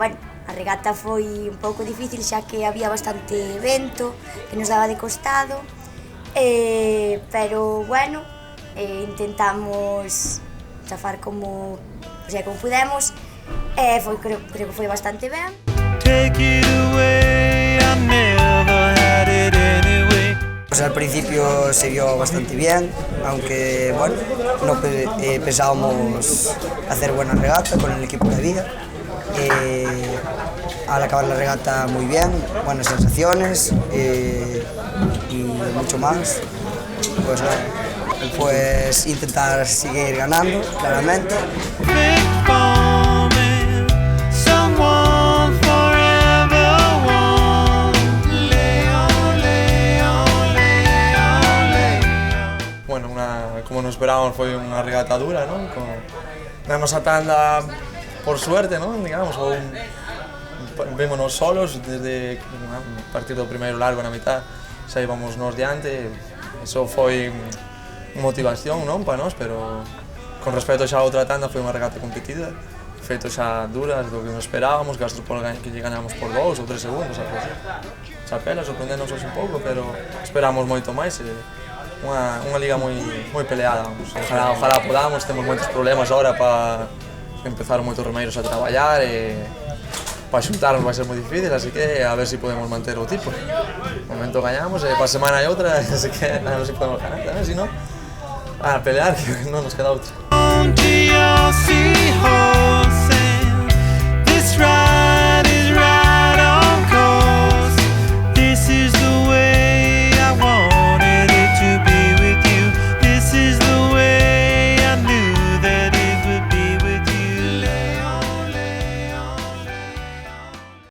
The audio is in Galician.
Bueno, a regata foi un pouco difícil xa que había bastante vento, que nos daba de costado, pero bueno, intentamos chafar como pudemos, creo que foi bastante ben. Pues al principio se vio bastante bien, aunque bueno, no pensábamos hacer buena regata con el equipo que había. Al acabar la regata muy bien, buenas sensaciones y mucho más. Pues intentar seguir ganando, claramente. Bueno, como nos esperábamos, foi unha regata dura, non? Na nosa tanda, por suerte, non? Digamos, vémonos solos desde a partir do primeiro largo na mitad, xa íbamos nos diante, iso foi motivación, non, para nós, pero con respecto xa a outra tanda foi unha regata competida, feito xa duras do que nos esperábamos, que lle gañamos por 2 ou 3 segundos, algo así. Chapela, sorprendenos un pouco, pero esperamos moito máis, unha liga moi peleada, vamos. Ojalá podamos, temos moitos problemas agora para empezar moitos remeiros a traballar e para xuntarnos vai ser moi difícil, así que a ver se podemos manter o tipo. No momento gañamos, para a semana hai outra, así que a ver se podemos ganar tamén, se non, a pelear, que non nos queda outra.